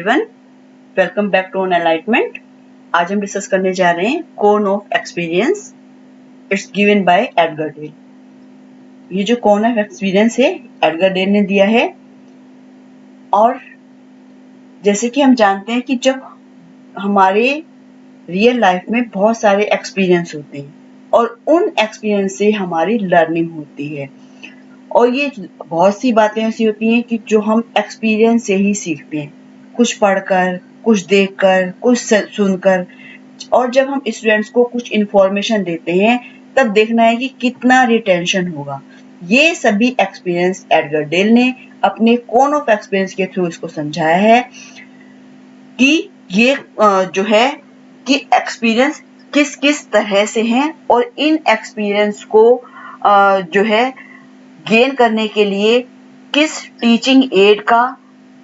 Everyone, welcome back to Enlightenment. आज हम discuss करने जा रहे हैं cone of experience. It's given by Edgar Dale. ये जो कोन ऑफ एक्सपीरियंस है एडगर डेल ने दिया है। और जैसे कि हम जानते हैं कि जब हमारे रियल लाइफ में बहुत सारे एक्सपीरियंस होते हैं और उन एक्सपीरियंस से हमारी लर्निंग होती है, और ये बहुत सी बातें ऐसी होती हैं कि जो हम एक्सपीरियंस से ही सीखते हैं, कुछ पढ़कर, कुछ देखकर, कुछ सुनकर। और जब हम स्टूडेंट्स को कुछ इन्फॉर्मेशन देते हैं तब देखना है कि कितना रिटेंशन होगा। ये सभी एक्सपीरियंस एडगर डेल ने अपने कोन ऑफ एक्सपीरियंस के थ्रू इसको समझाया है कि ये जो है कि एक्सपीरियंस किस किस तरह से हैं और इन एक्सपीरियंस को जो है गेन करने के लिए किस टीचिंग एड का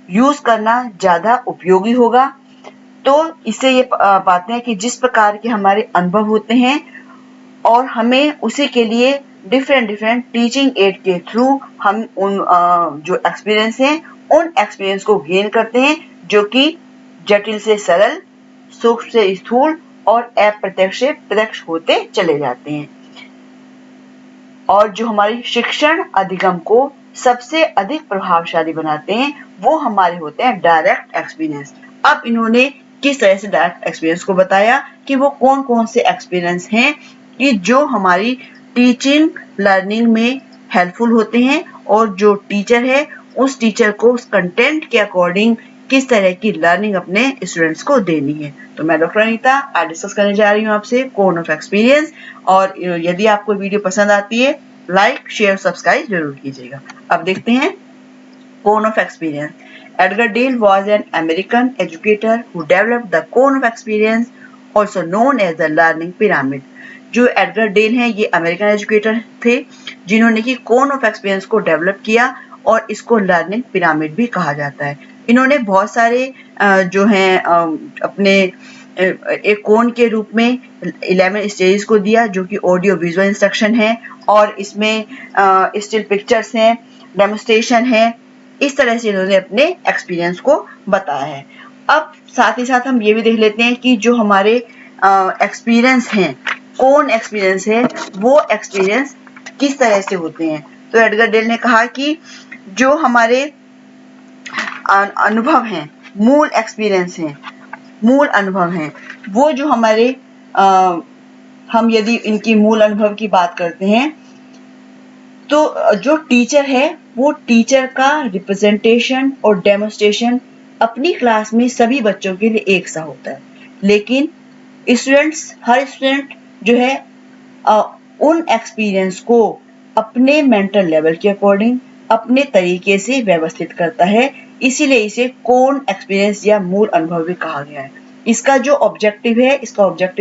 यूज करना ज्यादा उपयोगी होगा। तो इससे ये पाते हैं कि जिस प्रकार के हमारे अनुभव होते हैं और हमें उसी के लिए डिफरेंट टीचिंग एड के थ्रू हम उन जो एक्सपीरियंस हैं उन एक्सपीरियंस को गेन करते हैं, जो कि जटिल से सरल, सूक्ष्म से स्थूल और अप्रत्यक्ष से प्रत्यक्ष होते चले जाते हैं। और जो हमारी शिक्षण अधिगम को सबसे अधिक प्रभावशाली बनाते हैं वो हमारे होते हैं डायरेक्ट एक्सपीरियंस। अब इन्होंने किस तरह से डायरेक्ट एक्सपीरियंस को बताया कि वो कौन कौन से एक्सपीरियंस हैं कि जो हमारी टीचिंग लर्निंग में हेल्पफुल होते हैं और जो टीचर है उस टीचर को उस कंटेंट के अकॉर्डिंग किस तरह की लर्निंग अपने स्टूडेंट्स को देनी है। तो मैं डॉक्टर अनीता आज डिस्कस करने जा रही हूँ आपसे कोन ऑफ एक्सपीरियंस। और यदि आपको वीडियो पसंद आती है लाइक शेयर सब्सक्राइब जरूर कीजिएगा। अब देखते हैं cone of experience. Edgar Dale was an American educator who developed the cone of experience, also known as the learning pyramid। जो एडगर डेल हैं ये अमेरिकन एजुकेटर थे जिन्होंने कि कोन ऑफ एक्सपीरियंस को डेवलप किया और इसको लर्निंग पिरामिड भी कहा जाता है। इन्होंने बहुत सारे जो हैं अपने एक कोन के रूप में 11 स्टेजेस को दिया, जो कि ऑडियो विजुअल इंस्ट्रक्शन है और इसमें स्टिल पिक्चर्स हैं, डेमोन्स्ट्रेशन है। इस तरह से इन्होंने अपने एक्सपीरियंस को बताया है। अब साथ ही साथ हम ये भी देख लेते हैं कि जो हमारे एक्सपीरियंस हैं, कौन एक्सपीरियंस है, वो एक्सपीरियंस किस तरह से होते हैं। तो एडगर डेल ने कहा कि जो हमारे अनुभव हैं, मूल एक्सपीरियंस हैं, मूल अनुभव हैं, वो जो हमारे हम यदि इनकी मूल अनुभव की बात करते हैं तो जो टीचर है वो टीचर का रिप्रेजेंटेशन और डेमोन्स्ट्रेशन अपनी क्लास में सभी बच्चों के लिए एक सा होता है, लेकिन हर स्टूडेंट जो है उन एक्सपीरियंस को अपने मेंटल लेवल के अकॉर्डिंग अपने तरीके से व्यवस्थित करता है। इसीलिए इसे कोन एक्सपीरियंस या मूल अनुभव भी कहा गया है। इसका ऑब्जेक्टिव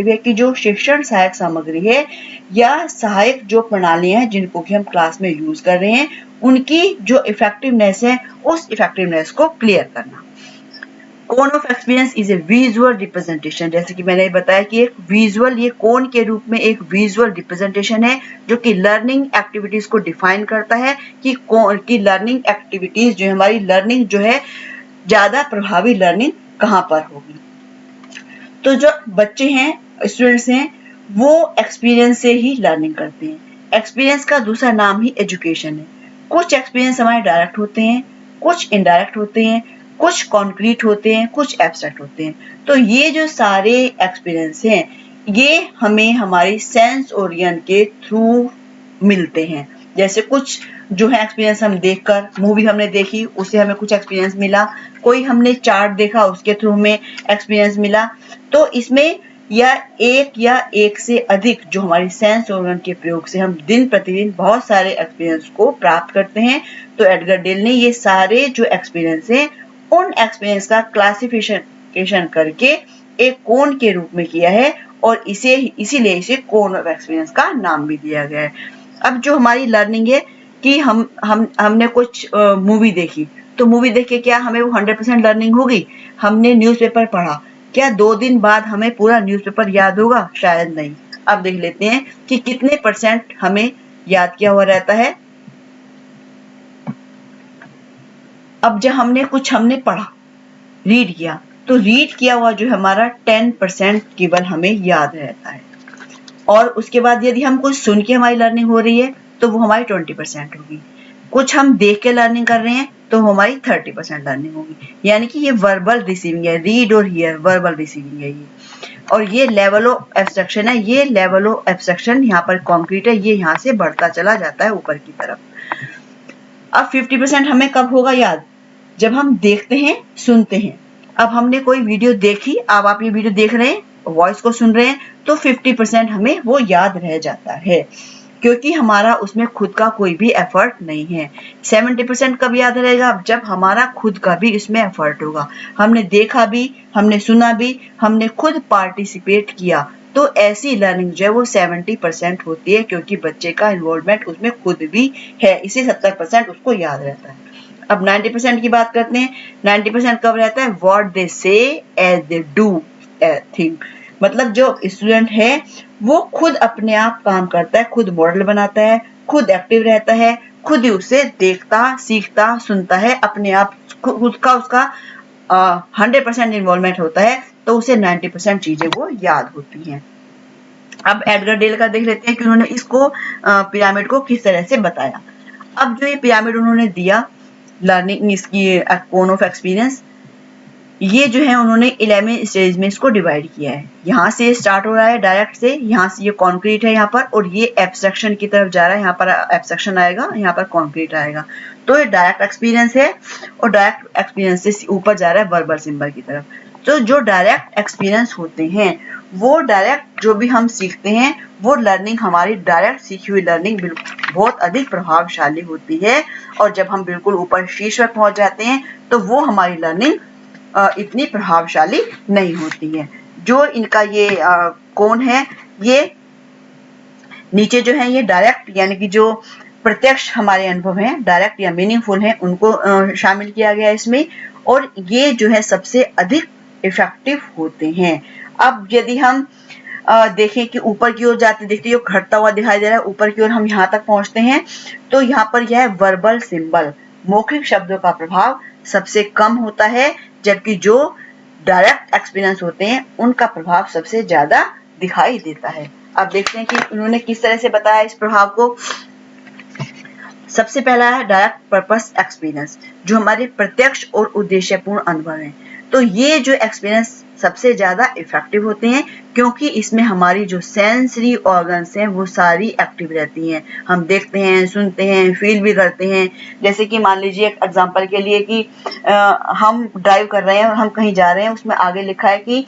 है कि जो शिक्षण सहायक सामग्री है या सहायक जो प्रणालियां हैं जिनको कि हम क्लास में यूज कर रहे हैं उनकी जो इफेक्टिवनेस है उस इफेक्टिवनेस को क्लियर करना। कोन of experience is a visual representation. जैसे कि मैंने बताया कि एक विजुअल, ये कोन के रूप में एक विजुअल रिप्रेजेंटेशन है जो कि लर्निंग एक्टिविटीज को डिफाइन करता है कि लर्निंग एक्टिविटीज जो हमारी लर्निंग जो है ज्यादा प्रभावी लर्निंग कहाँ पर होगी। तो जो बच्चे हैं, स्टूडेंट्स हैं, वो एक्सपीरियंस से ही लर्निंग करते हैं। एक्सपीरियंस का दूसरा नाम ही एजुकेशन है। कुछ एक्सपीरियंस हमारे डायरेक्ट होते हैं, कुछ इनडायरेक्ट होते हैं, कुछ कॉन्क्रीट होते हैं, कुछ एब्स्ट्रैक्ट होते हैं। तो ये जो सारे एक्सपीरियंस हैं ये हमें हमारी सेंस ओरियन के थ्रू मिलते हैं। जैसे कुछ जो है एक्सपीरियंस हम देखकर, मूवी हमने देखी उससे हमें कुछ एक्सपीरियंस मिला, कोई हमने चार्ट देखा उसके थ्रू हमें एक्सपीरियंस मिला। तो इसमें या एक से अधिक जो हमारी सेंस ऑर्गन के प्रयोग से हम दिन प्रतिदिन बहुत सारे एक्सपीरियंस को प्राप्त करते हैं। तो एडगर डेल ने ये सारे जो एक्सपीरियंस हैं उन एक्सपीरियंस का क्लासिफिकेशन करके एक कोन के रूप में किया है और इसीलिए इसे कोन ऑफ एक्सपीरियंस का नाम भी दिया गया है। अब जो हमारी लर्निंग है कि हमने कुछ मूवी देखी, तो मूवी देख के क्या हमें वो 100% लर्निंग होगी? हमने न्यूज़पेपर पढ़ा, क्या 2 दिन बाद हमें पूरा न्यूज़पेपर याद होगा? शायद नहीं। अब देख लेते हैं कि कितने परसेंट हमें याद किया हुआ रहता है। अब जब हमने पढ़ा रीड किया, तो रीड किया हुआ जो हमारा 10% केवल हमें याद रहता है, और उसके बाद यदि हम कुछ सुन के हमारी लर्निंग हो रही है तो वो हमारी 20% होगी, कुछ हम देख के लर्निंग कर रहे हैं तो हमारी 30% लर्निंग होगी। यानी कि ये वर्बल रिसीविंग है, रीड और हियर वर्बल रिसीविंग है ये। और ये लेवल ऑफ एब्स्ट्रक्शन है, ये लेवल ऑफ एब्स्ट्रक्शन यहाँ पर कॉन्क्रीट है, ये यहाँ से बढ़ता चला जाता है ऊपर की तरफ। अब 50% हमें कब होगा याद? जब हम देखते हैं, सुनते हैं। अब हमने कोई वीडियो देखी, अब आप ये वीडियो देख रहे हैं, वॉइस को सुन रहे हैं, तो 50% हमें वो याद रह जाता है, क्योंकि हमारा उसमें खुद का कोई भी एफर्ट नहीं है। 70% कब याद रहेगा? जब हमारा खुद का भी इसमें एफर्ट होगा, हमने देखा भी, हमने सुना भी, हमने खुद पार्टिसिपेट किया, तो ऐसी लर्निंग जो है वो 70% होती है, क्योंकि बच्चे का इन्वॉल्वमेंट उसमें खुद भी है, इसे 70% उसको याद रहता है। अब 90% की बात करते हैं। 90% कब रहता है? व्हाट दे से एज दे डू थिंग, मतलब जो स्टूडेंट है वो खुद अपने आप काम करता है, खुद मॉडल बनाता है, खुद एक्टिव रहता है, खुद ही उसे देखता, सीखता, सुनता है, अपने आप खुद का उसका 100% इन्वॉल्वमेंट होता है, तो उसे 90% चीजें वो याद होती हैं। अब एडगर डेल का देख लेते हैं कि उन्होंने इसको पिरामिड को किस तरह से बताया। अब जो ये पिरामिड उन्होंने दिया लर्निंग, इसकी कोन ऑफ एक्सपीरियंस, ये जो है उन्होंने 11 स्टेज में इसको डिवाइड किया है। यहाँ से स्टार्ट हो रहा है डायरेक्ट से, यहाँ से ये कॉन्क्रीट है यहाँ पर, और ये एब्स्ट्रक्शन की तरफ जा रहा है, यहाँ पर एब्स्ट्रक्शन आएगा, यहाँ पर कॉन्क्रीट आएगा। तो ये डायरेक्ट एक्सपीरियंस है, और डायरेक्ट एक्सपीरियंस से ऊपर जा रहा है वर्बल सिंबल की तरफ। तो जो डायरेक्ट एक्सपीरियंस होते हैं, वो डायरेक्ट जो भी हम सीखते हैं, वो लर्निंग हमारी डायरेक्ट सीखी हुई लर्निंग बहुत अधिक प्रभावशाली होती है, और जब हम बिल्कुल ऊपर शीर्ष पर पहुंच जाते हैं तो वो हमारी लर्निंग इतनी प्रभावशाली नहीं होती है। जो इनका ये कोण है, ये नीचे जो है ये डायरेक्ट यानी कि जो प्रत्यक्ष हमारे अनुभव हैं, डायरेक्ट या मीनिंगफुल हैं, उनको शामिल किया गया है इसमें, और ये जो है सबसे अधिक इफेक्टिव होते हैं। अब यदि हम देखें कि ऊपर की ओर जाते देखते जो घटता हुआ दिखाई दे रहा है, ऊपर की ओर हम यहाँ तक पहुंचते हैं, तो यहाँ पर यह वर्बल सिंबल, मौखिक शब्दों का प्रभाव सबसे कम होता है, जबकि जो डायरेक्ट एक्सपीरियंस होते हैं उनका प्रभाव सबसे ज्यादा दिखाई देता है। अब देखते हैं कि उन्होंने किस तरह से बताया इस प्रभाव को। सबसे पहला है डायरेक्ट पर्पस एक्सपीरियंस, जो हमारे प्रत्यक्ष और उद्देश्यपूर्ण अनुभव हैं। तो ये जो एक्सपीरियंस सबसे ज्यादा इफेक्टिव होते हैं, क्योंकि इसमें हमारी जो सेंसरी ऑर्गन्स हैं वो सारी एक्टिव रहती हैं। हम देखते हैं, सुनते हैं, फील भी करते हैं। जैसे कि मान लीजिए एक एग्जांपल के लिए कि हम ड्राइव कर रहे हैं और हम कहीं जा रहे हैं, उसमें आगे लिखा है कि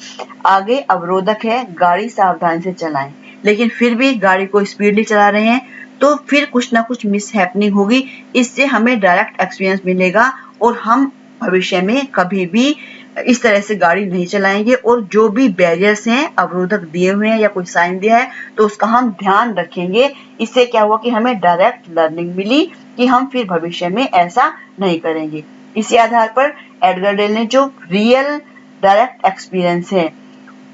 आगे अवरोधक है, गाड़ी सावधानी से चलाएं, लेकिन फिर भी गाड़ी को स्पीडली चला रहे हैं, तो फिर कुछ ना कुछ मिस हैपनिंग होगी। इससे हमें डायरेक्ट एक्सपीरियंस मिलेगा, और हम भविष्य में कभी भी इस तरह से गाड़ी नहीं चलाएंगे, और जो भी बैरियर्स हैं, अवरोधक दिए हुए हैं या कोई साइन दिया है, तो उसका हम ध्यान रखेंगे। इससे क्या हुआ कि हमें डायरेक्ट लर्निंग मिली कि हम फिर भविष्य में ऐसा नहीं करेंगे। इसी आधार पर एडगर डेल ने जो रियल डायरेक्ट एक्सपीरियंस है,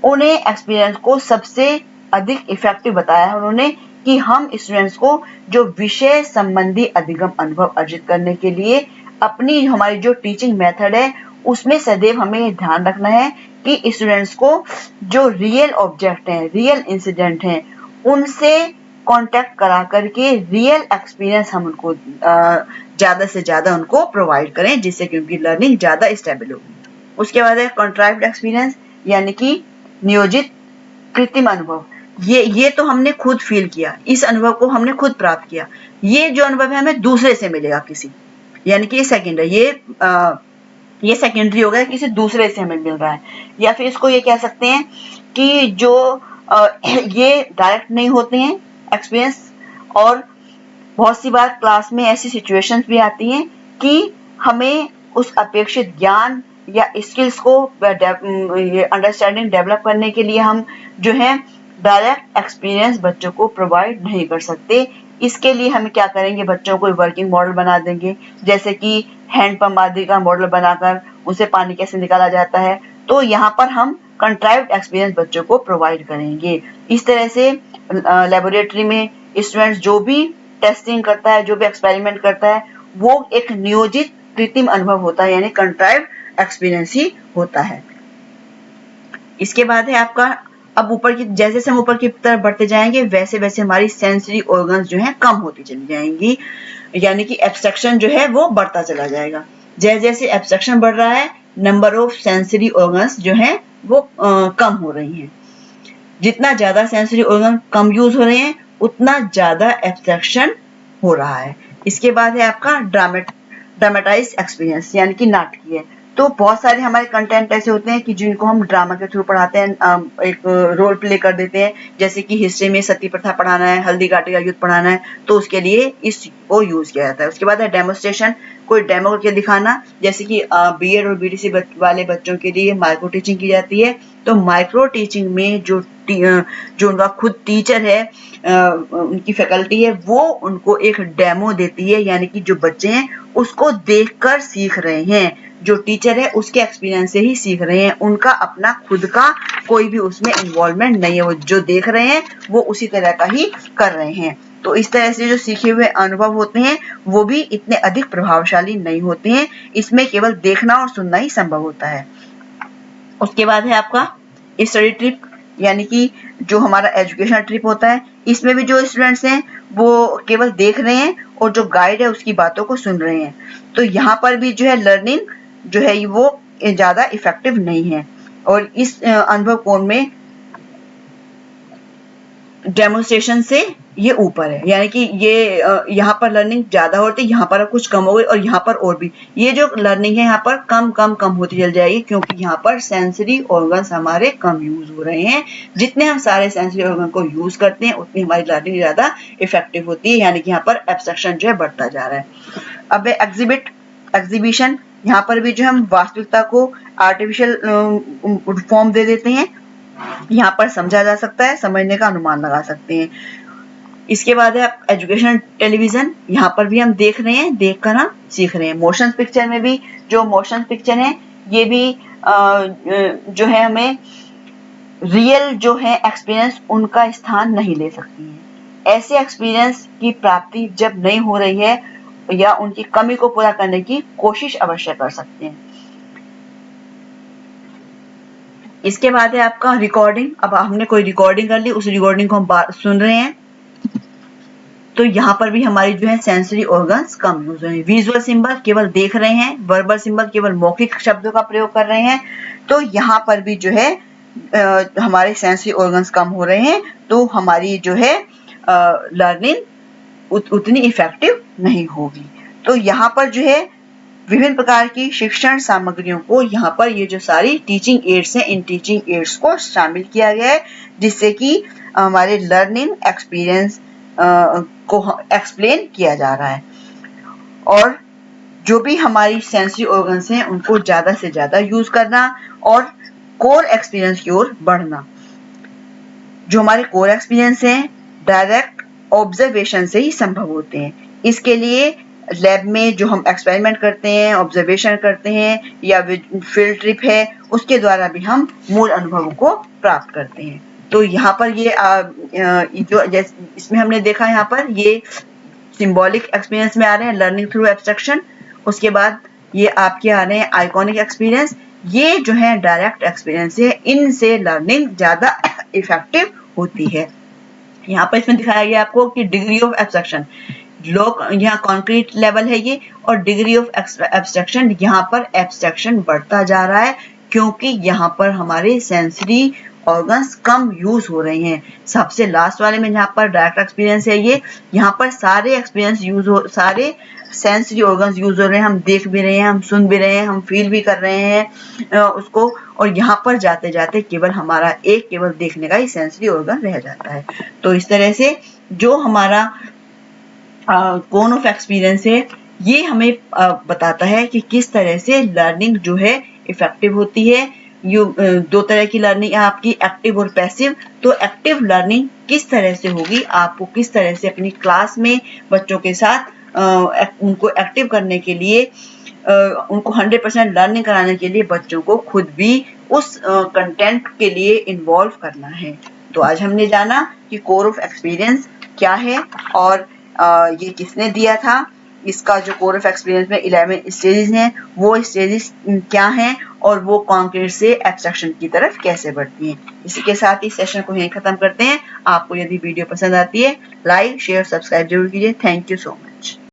उन्हें एक्सपीरियंस को सबसे अधिक इफेक्टिव बताया है उन्होंने, कि हम स्टूडेंट्स को जो विषय संबंधी अधिगम अनुभव अर्जित करने के लिए अपनी हमारी जो टीचिंग मेथड है, उसमें सदैव हमें ये ध्यान रखना है कि स्टूडेंट्स को जो रियल ऑब्जेक्ट हैं, रियल इंसिडेंट हैं, उनसे कांटेक्ट करा करके रियल एक्सपीरियंस हम उनको ज्यादा से ज्यादा उनको प्रोवाइड करें, जिससे कि उनकी लर्निंग ज्यादा स्टेबल होगी। उसके बाद है कंट्राइव्ड एक्सपीरियंस, यानी कि नियोजित कृत्रिम अनुभव। ये तो हमने खुद फील किया, इस अनुभव को हमने खुद प्राप्त किया। ये जो अनुभव है हमें दूसरे से मिलेगा किसी, यानी कि ये सेकेंड है, ये सेकेंडरी हो गया, किसी दूसरे से हमें मिल रहा है। या फिर इसको ये कह सकते हैं कि जो ये डायरेक्ट नहीं होते हैं एक्सपीरियंस, और बहुत सी बार क्लास में ऐसी सिचुएशंस भी आती हैं कि हमें उस अपेक्षित ज्ञान या स्किल्स को अंडरस्टैंडिंग डेवलप करने के लिए हम जो है डायरेक्ट एक्सपीरियंस बच्चों को प्रोवाइड नहीं कर सकते। इसके लिए हम क्या करेंगे, बच्चों को वर्किंग मॉडल बना देंगे, जैसे कि हैंडपंप आदि का मॉडल बनाकर उसे पानी कैसे निकाला जाता है। तो यहाँ पर हम कंट्राइव्ड एक्सपीरियंस बच्चों को प्रोवाइड करेंगे। इस तरह से लेबोरेटरी में स्टूडेंट्स जो भी टेस्टिंग करता है, जो भी एक्सपेरिमेंट करता है, वो एक नियोजित कृत्रिम अनुभव होता है, यानी कंट्राइव्ड एक्सपीरियंस ही होता है। इसके बाद है आपका, अब ऊपर की, जैसे जैसे हम ऊपर की तरफ बढ़ते जाएंगे वैसे वैसे हमारी सेंसरी ऑर्गन्स जो है कम होती चली जाएंगी, यानी कि एब्स्ट्रैक्शन जो है वो बढ़ता चला जाएगा। जैसे जैसे एब्स्ट्रैक्शन बढ़ रहा है, नंबर ऑफ सेंसरी ऑर्गन्स जो है वो कम हो रही हैं। जितना ज्यादा सेंसरी ऑर्गन कम यूज हो रहे हैं उतना ज्यादा एब्स्ट्रैक्शन हो रहा है। इसके बाद है आपका ड्रामेटाइज एक्सपीरियंस, यानी कि नाटकीय। तो बहुत सारे हमारे कंटेंट ऐसे होते हैं कि जिनको हम ड्रामा के थ्रू पढ़ाते हैं, एक रोल प्ले कर देते हैं। जैसे कि हिस्ट्री में सती प्रथा पढ़ाना है, हल्दी घाटी का युद्ध पढ़ाना है, तो उसके लिए इसको यूज किया जाता है। उसके बाद है डेमोन्स्ट्रेशन, कोई डेमो करके दिखाना। जैसे कि बीएड और बीडीसी वाले बच्चों के लिए माइक्रो टीचिंग की जाती है। तो माइक्रो टीचिंग में जो उनका खुद टीचर है, उनकी फैकल्टी है, वो उनको एक डेमो देती है, यानी कि जो बच्चे हैं उसको देखकर सीख रहे हैं। जो टीचर है उसके एक्सपीरियंस से ही सीख रहे हैं, उनका अपना खुद का कोई भी उसमें इन्वॉल्वमेंट नहीं है। वो जो देख रहे हैं वो उसी तरह का ही कर रहे हैं। तो इस तरह से जो सीखे हुए अनुभव होते हैं वो भी इतने अधिक प्रभावशाली नहीं होते हैं। इसमें केवल देखना और सुनना ही संभव होता है। उसके बाद है आपका स्टडी ट्रिप, यानी कि जो हमारा एजुकेशनल ट्रिप होता है। इसमें भी जो स्टूडेंट्स हैं वो केवल देख रहे हैं और जो गाइड है उसकी बातों को सुन रहे हैं। तो यहाँ पर भी जो है लर्निंग जो है वो ज्यादा इफेक्टिव नहीं है। और इस अनुभव कोण में डेमोन्स्ट्रेशन से ये ऊपर है, यानी कि ये यहाँ पर लर्निंग ज्यादा होती है, यहाँ पर कुछ कम हो गई, और यहाँ पर और भी ये जो लर्निंग है यहाँ पर कम कम कम होती चल जाएगी, क्योंकि यहाँ पर सेंसरी ऑर्गन्स हमारे कम यूज हो रहे हैं। जितने हम सारे सेंसरी ऑर्गन को यूज करते हैं उतनी हमारी लर्निंग ज्यादा इफेक्टिव होती है, यानी कि यहाँ पर एब्स्ट्रैक्शन जो है बढ़ता जा रहा है। अब एग्जीबिशन, यहाँ पर भी जो हम वास्तविकता को आर्टिफिशियल फॉर्म दे देते हैं। यहाँ पर समझा जा सकता है, समझने का अनुमान लगा सकते हैं। इसके बाद है एजुकेशनल टेलीविजन, यहाँ पर भी हम देख रहे हैं, देखकर हम सीख रहे हैं। मोशन पिक्चर में भी, जो मोशन पिक्चर है ये भी जो है हमें रियल जो है एक्सपीरियंस उनका स्थान नहीं ले सकती है। ऐसे एक्सपीरियंस की प्राप्ति जब नहीं हो रही है या उनकी कमी को पूरा करने की कोशिश अवश्य कर सकते हैं। इसके बाद है आपका रिकॉर्डिंग। अब हमने कोई रिकॉर्डिंग कर ली, उस रिकॉर्डिंग को हम सुन रहे हैं, तो यहाँ पर भी हमारी जो है सेंसरी ऑर्गन्स कम यूज हो रहे हैं। विजुअल सिंबल केवल देख रहे हैं, वर्बल सिंबल केवल मौखिक शब्दों का प्रयोग कर रहे हैं, तो यहाँ पर भी जो है हमारे सेंसरी ऑर्गन्स कम हो रहे हैं। तो हमारी जो है लर्निंग उतनी इफेक्टिव नहीं होगी। तो यहाँ पर जो है विभिन्न प्रकार की शिक्षण सामग्रियों को, यहाँ पर ये जो सारी टीचिंग एड्स हैं, इन टीचिंग एड्स को शामिल किया गया है, जिससे कि हमारे लर्निंग एक्सपीरियंस को एक्सप्लेन किया जा रहा है। और जो भी हमारी सेंसरी ऑर्गन्स हैं उनको ज्यादा से ज्यादा यूज करना और कोर एक्सपीरियंस की ओर बढ़ना। जो हमारे कोर एक्सपीरियंस हैं डायरेक्ट ऑब्जर्वेशन से ही संभव होते हैं। इसके लिए लैब में जो हम एक्सपेरिमेंट करते हैं, ऑब्जर्वेशन करते हैं, या फील्ड ट्रिप है, उसके द्वारा भी हम मूल अनुभवों को प्राप्त करते हैं। तो यहाँ पर ये जो इसमें हमने देखा, यहाँ पर ये सिंबॉलिक एक्सपीरियंस में आ रहे हैं, लर्निंग थ्रू एब्स्ट्रैक्शन। उसके बाद ये आपके आ रहे हैं आइकॉनिक एक्सपीरियंस, ये जो है डायरेक्ट एक्सपीरियंस है, इनसे लर्निंग ज्यादा इफेक्टिव होती है। यहाँ पर इसमें दिखाया गया आपको कि डिग्री ऑफ एब्स्ट्रैक्शन, यहाँ कॉन्क्रीट लेवल है ये, और डिग्री ऑफ एब्स्ट्रैक्शन, यहाँ पर एब्स्ट्रैक्शन बढ़ता जा रहा है, क्योंकि यहाँ पर हमारे सेंसरी ऑर्गन्स कम यूज हो रहे हैं। सबसे लास्ट वाले में यहाँ पर डायरेक्ट एक्सपीरियंस है ये, यहाँ पर सारे एक्सपीरियंस यूज हो, सारे सेंसरी ऑर्गन्स यूज हो रहे हैं, हम देख भी रहे हैं, हम सुन भी रहे हैं, हम फील भी कर रहे हैं उसको, और यहाँ पर जाते जाते केवल हमारा केवल देखने का ही सेंसरी ऑर्गन रह जाता है। तो इस तरह से जो हमारा कोन ऑफ एक्सपीरियंस है ये हमें बताता है कि किस तरह से लर्निंग जो है इफेक्टिव होती है। दो तरह की लर्निंग आपकी, एक्टिव और पैसिव। तो एक्टिव लर्निंग किस तरह से होगी, आपको किस तरह से अपनी क्लास में बच्चों के साथ उनको एक्टिव करने के लिए, उनको 100% लर्निंग कराने के लिए बच्चों को खुद भी उस कंटेंट के लिए इन्वॉल्व करना है। तो आज हमने जाना कि कोर ऑफ एक्सपीरियंस क्या है और ये किसने दिया था, इसका जो कोर ऑफ एक्सपीरियंस में 11 स्टेजेस हैं, वो स्टेजेस क्या हैं और वो कॉन्क्रीट से एब्स्ट्रैक्शन की तरफ कैसे बढ़ती हैं। इसी के साथ ही सेशन को यहीं खत्म करते हैं। आपको यदि वीडियो पसंद आती है लाइक शेयर सब्सक्राइब जरूर कीजिए। Thank you so much.